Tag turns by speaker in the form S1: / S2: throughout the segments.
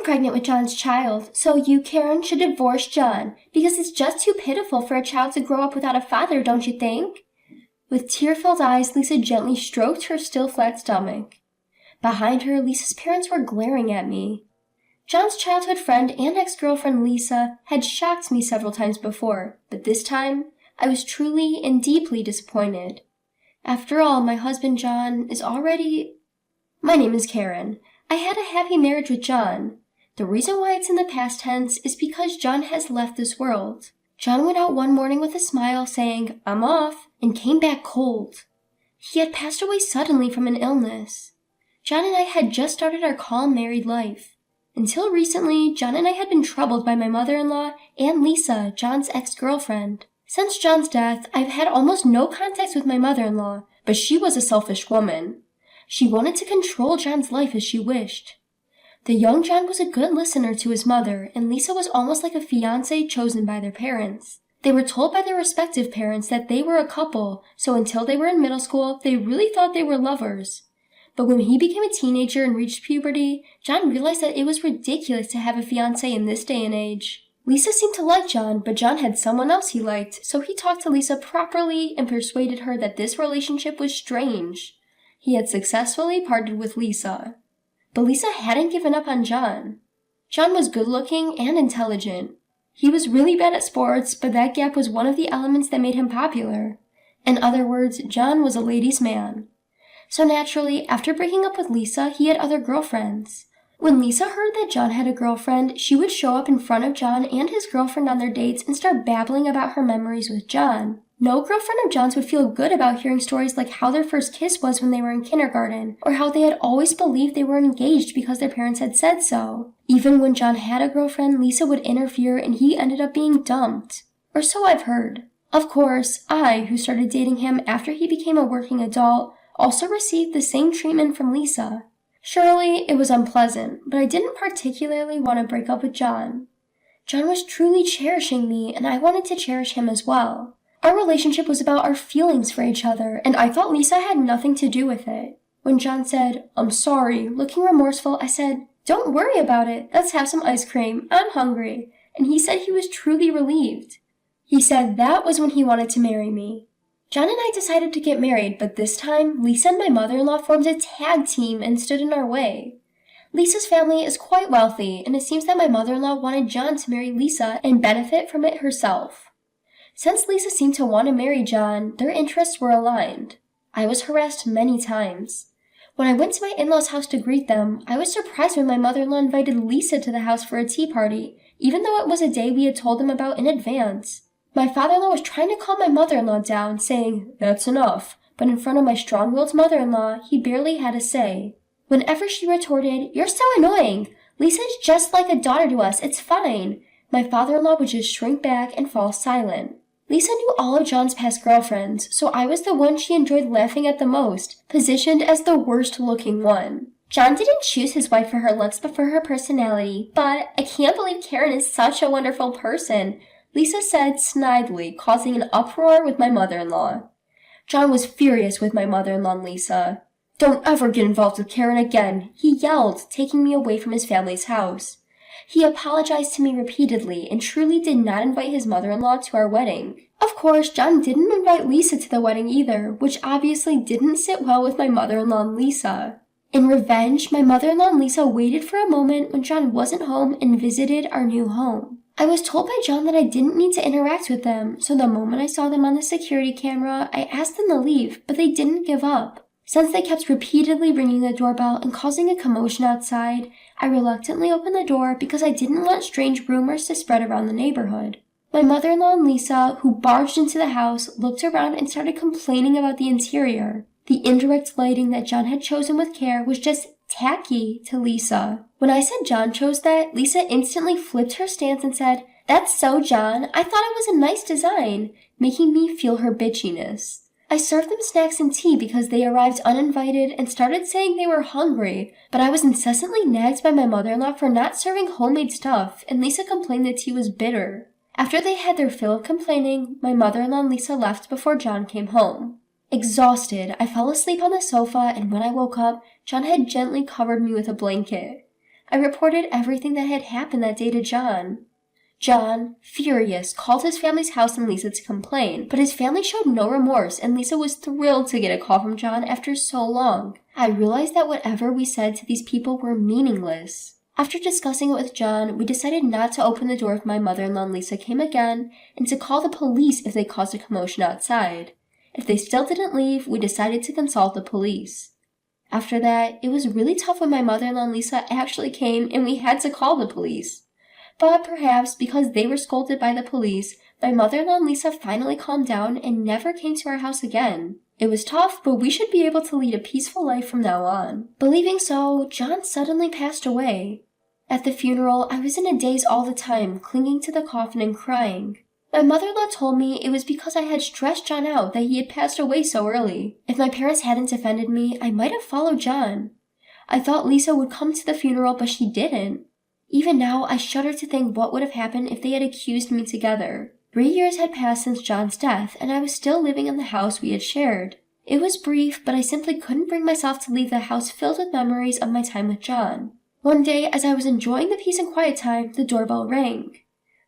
S1: pregnant with John's child, so you, Karen, should divorce John, because it's just too pitiful for a child to grow up without a father, don't you think? With tear-filled eyes, Lisa gently stroked her still flat stomach. Behind her, Lisa's parents were glaring at me. John's childhood friend and ex-girlfriend Lisa had shocked me several times before, but this time, I was truly and deeply disappointed. After all, my husband John is already... My name is Karen. I had a happy marriage with John. The reason why it's in the past tense is because John has left this world. John went out one morning with a smile saying, "I'm off," and came back cold. He had passed away suddenly from an illness. John and I had just started our calm married life. Until recently, John and I had been troubled by my mother-in-law and Lisa, John's ex-girlfriend. Since John's death, I've had almost no contact with my mother-in-law, but she was a selfish woman. She wanted to control John's life as she wished. The young John was a good listener to his mother, and Lisa was almost like a fiancé chosen by their parents. They were told by their respective parents that they were a couple, so until they were in middle school, they really thought they were lovers. But when he became a teenager and reached puberty, John realized that it was ridiculous to have a fiancé in this day and age. Lisa seemed to like John, but John had someone else he liked, so he talked to Lisa properly and persuaded her that this relationship was strange. He had successfully parted with Lisa. But Lisa hadn't given up on John. John was good-looking and intelligent. He was really bad at sports, but that gap was one of the elements that made him popular. In other words, John was a ladies' man. So naturally, after breaking up with Lisa, he had other girlfriends. When Lisa heard that John had a girlfriend, she would show up in front of John and his girlfriend on their dates and start babbling about her memories with John. No girlfriend of John's would feel good about hearing stories like how their first kiss was when they were in kindergarten, or how they had always believed they were engaged because their parents had said so. Even when John had a girlfriend, Lisa would interfere and he ended up being dumped. Or so I've heard. Of course, I, who started dating him after he became a working adult, also received the same treatment from Lisa. Surely, it was unpleasant, but I didn't particularly want to break up with John. John was truly cherishing me, and I wanted to cherish him as well. Our relationship was about our feelings for each other, and I thought Lisa had nothing to do with it. When John said, "I'm sorry," looking remorseful, I said, "Don't worry about it. Let's have some ice cream. I'm hungry." And he said he was truly relieved. He said that was when he wanted to marry me. John and I decided to get married, but this time, Lisa and my mother-in-law formed a tag team and stood in our way. Lisa's family is quite wealthy, and it seems that my mother-in-law wanted John to marry Lisa and benefit from it herself. Since Lisa seemed to want to marry John, their interests were aligned. I was harassed many times. When I went to my in-laws' house to greet them, I was surprised when my mother-in-law invited Lisa to the house for a tea party, even though it was a day we had told them about in advance. My father-in-law was trying to calm my mother-in-law down, saying, "That's enough," but in front of my strong-willed mother-in-law, he barely had a say. Whenever she retorted, "You're so annoying. Lisa's just like a daughter to us, it's fine," my father-in-law would just shrink back and fall silent. Lisa knew all of John's past girlfriends, so I was the one she enjoyed laughing at the most, positioned as the worst-looking one. John didn't choose his wife for her looks but for her personality, but I can't believe Karen is such a wonderful person, Lisa said snidely, causing an uproar with my mother-in-law. John was furious with my mother-in-law and Lisa. "Don't ever get involved with Karen again," he yelled, taking me away from his family's house. He apologized to me repeatedly and truly did not invite his mother-in-law to our wedding. Of course, John didn't invite Lisa to the wedding either, which obviously didn't sit well with my mother-in-law and Lisa. In revenge, my mother-in-law and Lisa waited for a moment when John wasn't home and visited our new home. I was told by John that I didn't need to interact with them, so the moment I saw them on the security camera, I asked them to leave, but they didn't give up. Since they kept repeatedly ringing the doorbell and causing a commotion outside, I reluctantly opened the door because I didn't want strange rumors to spread around the neighborhood. My mother-in-law and Lisa, who barged into the house, looked around and started complaining about the interior. The indirect lighting that John had chosen with care was just tacky to Lisa. When I said John chose that, Lisa instantly flipped her stance and said, "That's so John, I thought it was a nice design," making me feel her bitchiness. I served them snacks and tea because they arrived uninvited and started saying they were hungry, but I was incessantly nagged by my mother-in-law for not serving homemade stuff, and Lisa complained the tea was bitter. After they had their fill of complaining, my mother-in-law and Lisa left before John came home. Exhausted, I fell asleep on the sofa, and when I woke up, John had gently covered me with a blanket. I reported everything that had happened that day to John. John, furious, called his family's house and Lisa to complain, but his family showed no remorse and Lisa was thrilled to get a call from John after so long. I realized that whatever we said to these people were meaningless. After discussing it with John, we decided not to open the door if my mother-in-law and Lisa came again, and to call the police if they caused a commotion outside. If they still didn't leave, we decided to consult the police. After that, it was really tough when my mother-in-law and Lisa actually came and we had to call the police. But perhaps because they were scolded by the police, my mother-in-law and Lisa finally calmed down and never came to our house again. It was tough, but we should be able to lead a peaceful life from now on. Believing so, John suddenly passed away. At the funeral, I was in a daze all the time, clinging to the coffin and crying. My mother-in-law told me it was because I had stressed John out that he had passed away so early. If my parents hadn't defended me, I might have followed John. I thought Lisa would come to the funeral, but she didn't. Even now, I shudder to think what would have happened if they had accused me together. 3 years had passed since John's death, and I was still living in the house we had shared. It was brief, but I simply couldn't bring myself to leave the house filled with memories of my time with John. One day, as I was enjoying the peace and quiet time, the doorbell rang.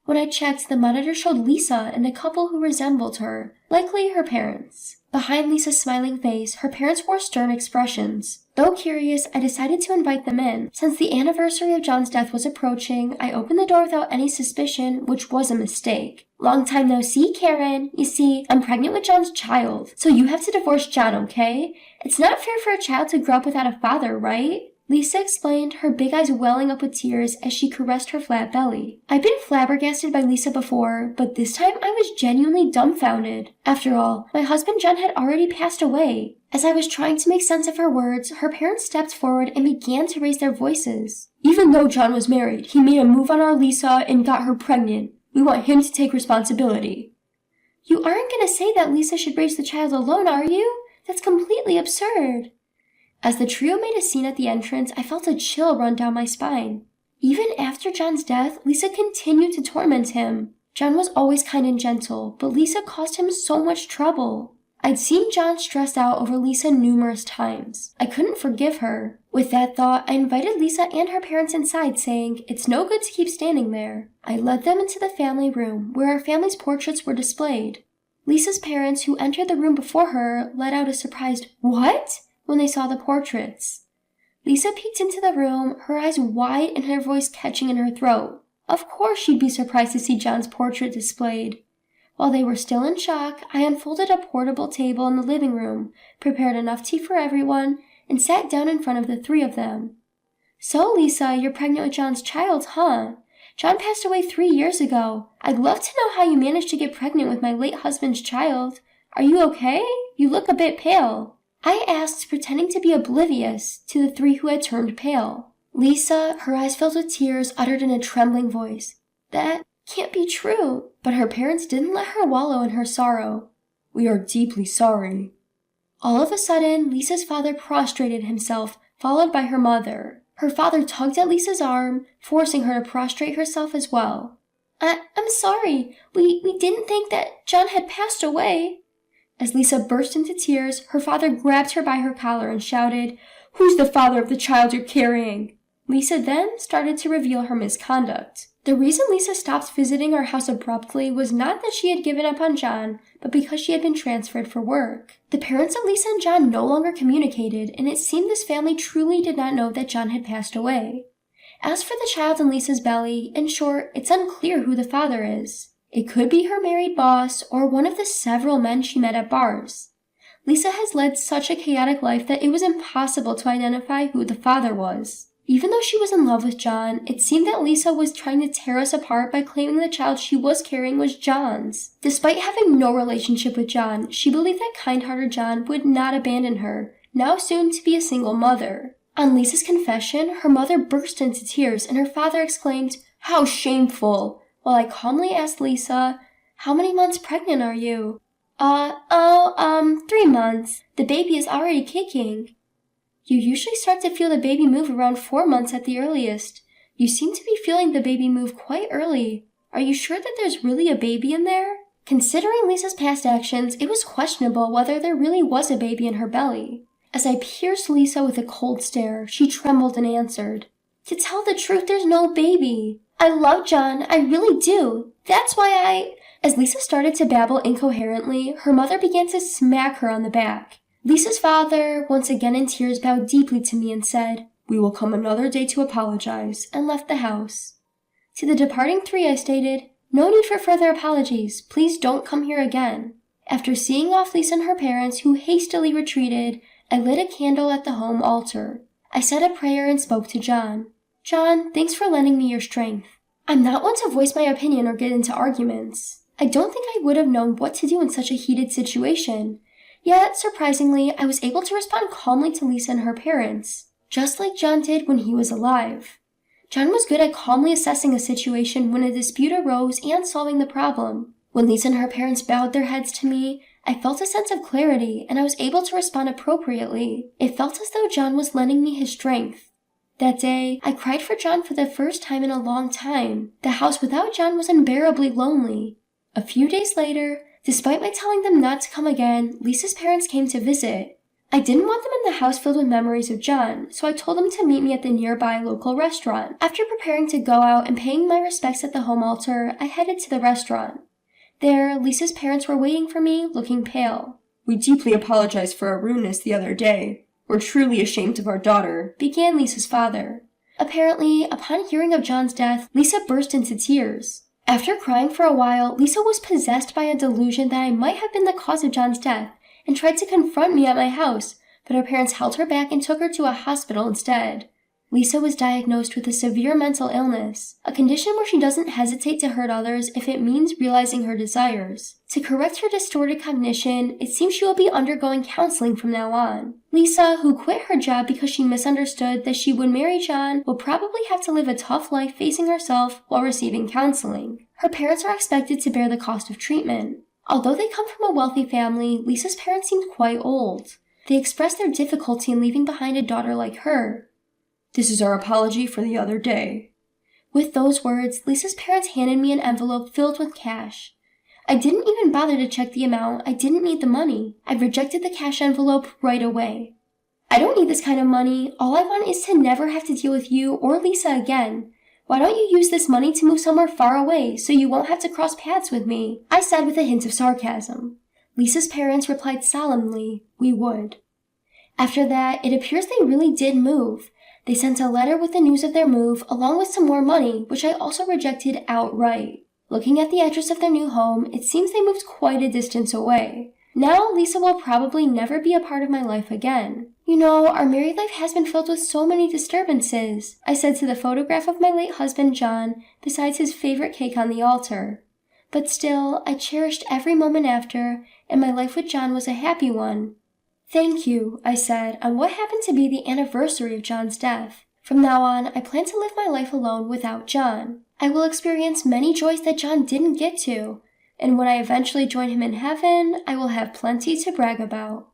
S1: When I checked, the monitor showed Lisa and a couple who resembled her, likely her parents. Behind Lisa's smiling face, her parents wore stern expressions. Though curious, I decided to invite them in. Since the anniversary of John's death was approaching, I opened the door without any suspicion, which was a mistake. Long time no see, Karen. You see, I'm pregnant with John's child, so you have to divorce John, okay? It's not fair for a child to grow up without a father, right? Lisa explained, her big eyes welling up with tears as she caressed her flat belly. I'd been flabbergasted by Lisa before, but this time I was genuinely dumbfounded. After all, my husband John had already passed away. As I was trying to make sense of her words, her parents stepped forward and began to raise their voices. Even though John was married, he made a move on our Lisa and got her pregnant. We want him to take responsibility. You aren't going to say that Lisa should raise the child alone, are you? That's completely absurd. As the trio made a scene at the entrance, I felt a chill run down my spine. Even after John's death, Lisa continued to torment him. John was always kind and gentle, but Lisa caused him so much trouble. I'd seen John stressed out over Lisa numerous times. I couldn't forgive her. With that thought, I invited Lisa and her parents inside, saying, "It's no good to keep standing there." I led them into the family room, where our family's portraits were displayed. Lisa's parents, who entered the room before her, let out a surprised, "What?" when they saw the portraits. Lisa peeked into the room, her eyes wide and her voice catching in her throat. Of course she'd be surprised to see John's portrait displayed. While they were still in shock, I unfolded a portable table in the living room, prepared enough tea for everyone, and sat down in front of the three of them. "So, Lisa, you're pregnant with John's child, huh? John passed away 3 years ago. I'd love to know how you managed to get pregnant with my late husband's child. Are you okay? You look a bit pale." I asked, pretending to be oblivious to the three who had turned pale. Lisa, her eyes filled with tears, uttered in a trembling voice, "That can't be true." But her parents didn't let her wallow in her sorrow. "We are deeply sorry." All of a sudden, Lisa's father prostrated himself, followed by her mother. Her father tugged at Lisa's arm, forcing her to prostrate herself as well. I'm sorry. We didn't think that John had passed away." As Lisa burst into tears, her father grabbed her by her collar and shouted, "Who's the father of the child you're carrying?" Lisa then started to reveal her misconduct. The reason Lisa stopped visiting our house abruptly was not that she had given up on John, but because she had been transferred for work. The parents of Lisa and John no longer communicated, and it seemed this family truly did not know that John had passed away. As for the child in Lisa's belly, in short, it's unclear who the father is. It could be her married boss or one of the several men she met at bars. Lisa has led such a chaotic life that it was impossible to identify who the father was. Even though she was in love with John, it seemed that Lisa was trying to tear us apart by claiming the child she was carrying was John's. Despite having no relationship with John, she believed that kind-hearted John would not abandon her, now soon to be a single mother. On Lisa's confession, her mother burst into tears and her father exclaimed, "How shameful!" While I calmly asked Lisa, "How many months pregnant are you?" 3 months. The baby is already kicking." "You usually start to feel the baby move around 4 months at the earliest. You seem to be feeling the baby move quite early. Are you sure that there's really a baby in there?" Considering Lisa's past actions, it was questionable whether there really was a baby in her belly. As I pierced Lisa with a cold stare, she trembled and answered, To tell the truth, there's no baby. I love John, I really do. That's why As Lisa started to babble incoherently, her mother began to smack her on the back. Lisa's father, once again in tears, bowed deeply to me and said, "We will come another day to apologize," and left the house. To the departing three I stated, "No need for further apologies. Please don't come here again." After seeing off Lisa and her parents, who hastily retreated, I lit a candle at the home altar. I said a prayer and spoke to John. "John, thanks for lending me your strength. I'm not one to voice my opinion or get into arguments. I don't think I would have known what to do in such a heated situation. Yet, surprisingly, I was able to respond calmly to Lisa and her parents, just like John did when he was alive. John was good at calmly assessing a situation when a dispute arose and solving the problem. When Lisa and her parents bowed their heads to me, I felt a sense of clarity and I was able to respond appropriately. It felt as though John was lending me his strength. That day, I cried for John for the first time in a long time. The house without John was unbearably lonely. A few days later, despite my telling them not to come again, Lisa's parents came to visit. I didn't want them in the house filled with memories of John, so I told them to meet me at the nearby local restaurant. After preparing to go out and paying my respects at the home altar, I headed to the restaurant. There, Lisa's parents were waiting for me, looking pale. "We deeply apologize for our rudeness the other day. We're truly ashamed of our daughter," began Lisa's father. Apparently, upon hearing of John's death, Lisa burst into tears. After crying for a while, Lisa was possessed by a delusion that I might have been the cause of John's death and tried to confront me at my house, but her parents held her back and took her to a hospital instead. Lisa was diagnosed with a severe mental illness, a condition where she doesn't hesitate to hurt others if it means realizing her desires. To correct her distorted cognition, it seems she will be undergoing counseling from now on. Lisa, who quit her job because she misunderstood that she would marry John, will probably have to live a tough life facing herself while receiving counseling. Her parents are expected to bear the cost of treatment. Although they come from a wealthy family, Lisa's parents seemed quite old. They expressed their difficulty in leaving behind a daughter like her. "This is our apology for the other day." With those words, Lisa's parents handed me an envelope filled with cash. I didn't even bother to check the amount. I didn't need the money. I rejected the cash envelope right away. "I don't need this kind of money. All I want is to never have to deal with you or Lisa again. Why don't you use this money to move somewhere far away so you won't have to cross paths with me?" I said with a hint of sarcasm. Lisa's parents replied solemnly, "We would." After that, it appears they really did move. They sent a letter with the news of their move, along with some more money, which I also rejected outright. Looking at the address of their new home, it seems they moved quite a distance away. Now, Lisa will probably never be a part of my life again. "You know, our married life has been filled with so many disturbances," I said to the photograph of my late husband, John, besides his favorite cake on the altar. "But still, I cherished every moment after, and my life with John was a happy one." "Thank you," I said, on what happened to be the anniversary of John's death. From now on, I plan to live my life alone without John. I will experience many joys that John didn't get to, and when I eventually join him in heaven, I will have plenty to brag about.